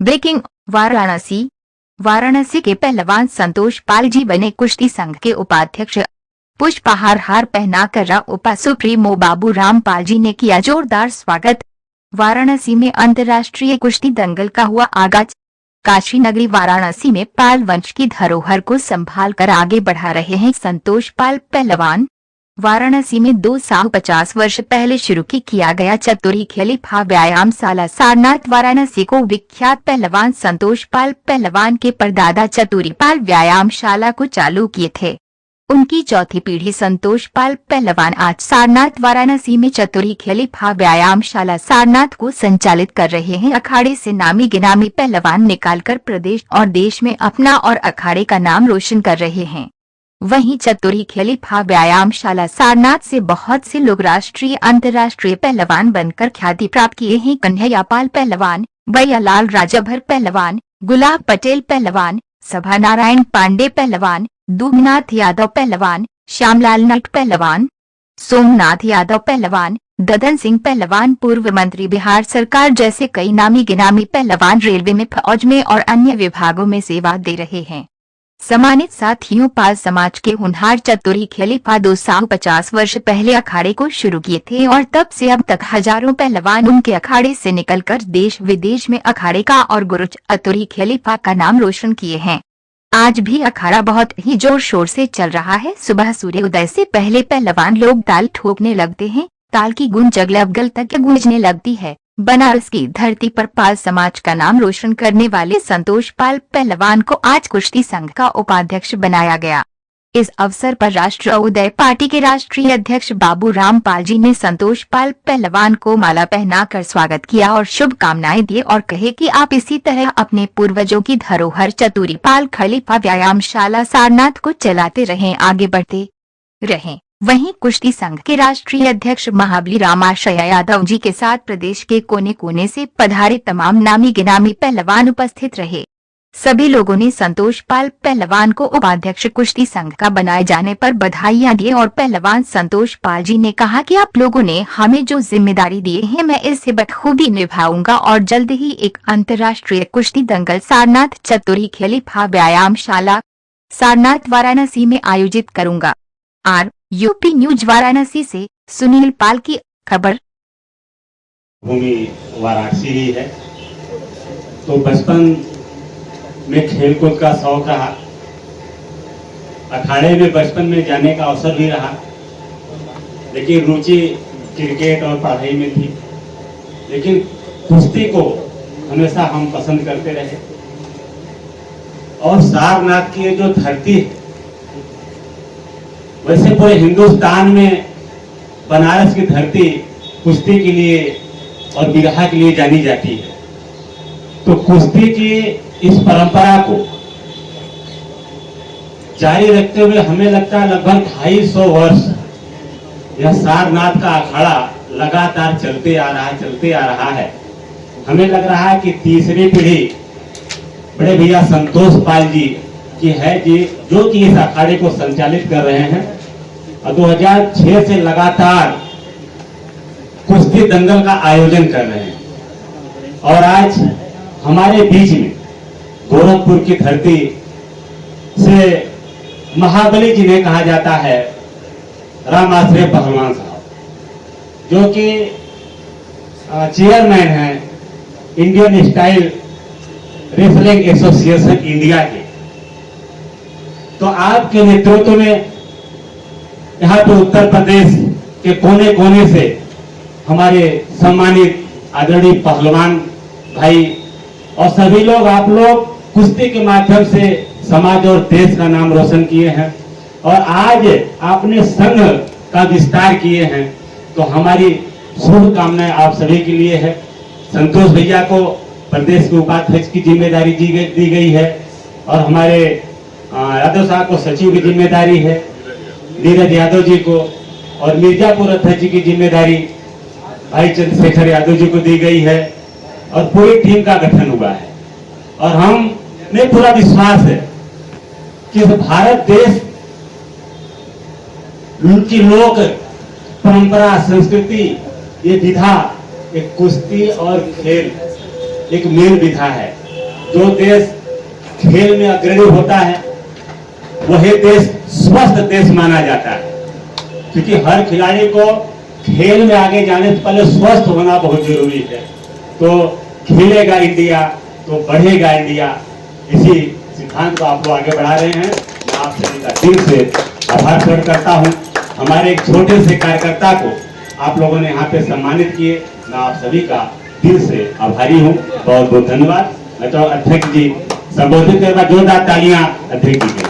Breaking Varanasi. Varanasi के पहलवान संतोष पाल जी बने कुश्ती संघ के उपाध्यक्ष। पुष्पहार हार पहनाकर उपा सुप्रीमो बाबू राम पाल जी ने किया जोरदार स्वागत। वाराणसी में अंतर्राष्ट्रीय कुश्ती दंगल का हुआ आगाज। काशी नगरी वाराणसी में पाल वंश की धरोहर को संभालकर आगे बढ़ा रहे हैं संतोष पाल पहलवान। वाराणसी में 250 वर्ष पहले शुरू किया गया चतुरी खलीफा व्यायामशाला सारनाथ वाराणसी को विख्यात पहलवान संतोष पाल पहलवान के परदादा चतुरी पाल व्यायामशाला को चालू किए थे। उनकी चौथी पीढ़ी संतोष पाल पहलवान आज सारनाथ वाराणसी में चतुरी खलीफा व्यायामशाला सारनाथ को संचालित कर रहे हैं। अखाड़े से नामी गिनामी पहलवान निकालकर प्रदेश और देश में अपना और अखाड़े का नाम रोशन कर रहे हैं। वहीं चतुरी खलीफा व्यायामशाला सारनाथ से बहुत से लोग राष्ट्रीय अंतर्राष्ट्रीय पहलवान बनकर ख्याति प्राप्त किए हैं। कन्हैया पाल पहलवान, भैयालाल राजाभर पहलवान, गुलाब पटेल पहलवान, सभा नारायण पांडे पहलवान, दूबनाथ यादव पहलवान, श्यामलाल नट पहलवान, सोमनाथ यादव पहलवान, ददन सिंह पहलवान, पूर्व मंत्री बिहार सरकार जैसे कई नामी गिनामी पहलवान रेलवे में, फौज में और अन्य विभागों में सेवा दे रहे हैं। सम्मानित साथियों, पाल समाज के होनहार चतुरी खलीफा 250 वर्ष पहले अखाड़े को शुरू किए थे और तब से अब तक हजारों पहलवान उनके अखाड़े से निकलकर देश विदेश में अखाड़े का और गुरु चतुरी खलीफा का नाम रोशन किए हैं। आज भी अखाड़ा बहुत ही जोर शोर से चल रहा है। सुबह सूर्योदय से पहले पहलवान लोग ताल ठोकने लगते हैं। ताल की गूंज अगल अगल तक गूंजने लगती है। बनारस की धरती पर पाल समाज का नाम रोशन करने वाले संतोष पाल पहलवान को आज कुश्ती संघ का उपाध्यक्ष बनाया गया। इस अवसर पर राष्ट्रोदय पार्टी के राष्ट्रीय अध्यक्ष बाबू राम पाल जी ने संतोष पाल पहलवान को माला पहनाकर स्वागत किया और शुभकामनाएं दी और कहे कि आप इसी तरह अपने पूर्वजों की धरोहर चतुरी पाल खलीफा व्यायामशाला सारनाथ को चलाते रहें, आगे बढ़ते रहें। वहीं कुश्ती संघ के राष्ट्रीय अध्यक्ष महाबली रामाशय यादव जी के साथ प्रदेश के कोने कोने से पधारे तमाम नामी गिनामी पहलवान उपस्थित रहे। सभी लोगों ने संतोष पाल पहलवान को उपाध्यक्ष कुश्ती संघ का बनाए जाने पर बधाइयां दी और पहलवान संतोष पाल जी ने कहा कि आप लोगों ने हमें जो जिम्मेदारी दी है मैं इसे बखूबी निभाऊंगा और जल्द ही एक अंतर्राष्ट्रीय कुश्ती दंगल सारनाथ चतुरी खलीफा व्यायामशाला सारनाथ वाराणसी में आयोजित करूंगा। यूपी न्यूज वाराणसी से सुनील पाल की खबर। भूमि वाराणसी ही है, तो बचपन में खेलकूद का शौक रहा। अखाड़े में बचपन में जाने का अवसर भी रहा, लेकिन रुचि क्रिकेट और पढ़ाई में थी। लेकिन कुश्ती को हमेशा हम पसंद करते रहे और सारनाथ की जो धरती है, वैसे पूरे हिंदुस्तान में बनारस की धरती कुश्ती के लिए और बिरहा के लिए जानी जाती है। तो कुश्ती की इस परंपरा को जारी रखते हुए हमें लगता है लगभग 250 वर्ष यह सारनाथ का अखाड़ा लगातार चलते आ रहा है। हमें लग रहा है कि तीसरी पीढ़ी बड़े भैया संतोष पाल जी की है जी, जो कि इस अखाड़े को संचालित कर रहे हैं और 2006 से लगातार कुश्ती दंगल का आयोजन कर रहे हैं। और आज हमारे बीच में गोरखपुर की धरती से महाबली जिन्हें कहा जाता है, रामाश्रय पहलवान साहब, जो कि चेयरमैन हैं Indian style wrestling association India के। तो आपके नेतृत्व में यहाँ पे उत्तर प्रदेश के कोने कोने से हमारे सम्मानित आदरणीय पहलवान भाई और सभी लोग, आप लोग कुश्ती के माध्यम से समाज और देश का नाम रोशन किए हैं और आज आपने संघ का विस्तार किए हैं। तो हमारी शुभकामनाएं आप सभी के लिए है। संतोष भैया को प्रदेश के उपाध्यक्ष की जिम्मेदारी दी गई है और हमारे यादव साहब को सचिव की जिम्मेदारी है, नीरज यादव जी को, और मिर्जापुर अध्यक्ष जी की जिम्मेदारी भाई चंद्रशेखर यादव जी को दी गई है और पूरी टीम का गठन हुआ है। और हमें पूरा विश्वास है कि भारत देश उनकी लोक परंपरा संस्कृति ये विधा एक कुश्ती और खेल एक मेल विधा है जो देश खेल में अग्रणी होता है वही देश स्वस्थ देश माना जाता है, क्योंकि हर खिलाड़ी को खेल में आगे जाने से पहले स्वस्थ होना बहुत जरूरी है। तो खेलेगा इंडिया तो बढ़ेगा इंडिया, इसी सिद्धांत को आप लोग आगे बढ़ा रहे हैं। मैं आप सभी का दिल से आभार प्रकट करता हूं। हमारे एक छोटे से कार्यकर्ता को आप लोगों ने यहाँ पे सम्मानित किए, मैं आप सभी का दिल से आभारी हूँ। बहुत बहुत धन्यवाद। मैं तो अध्यक्ष जी संबोधित करना, जोरदार तालियां अध्यक्ष जी के लिए।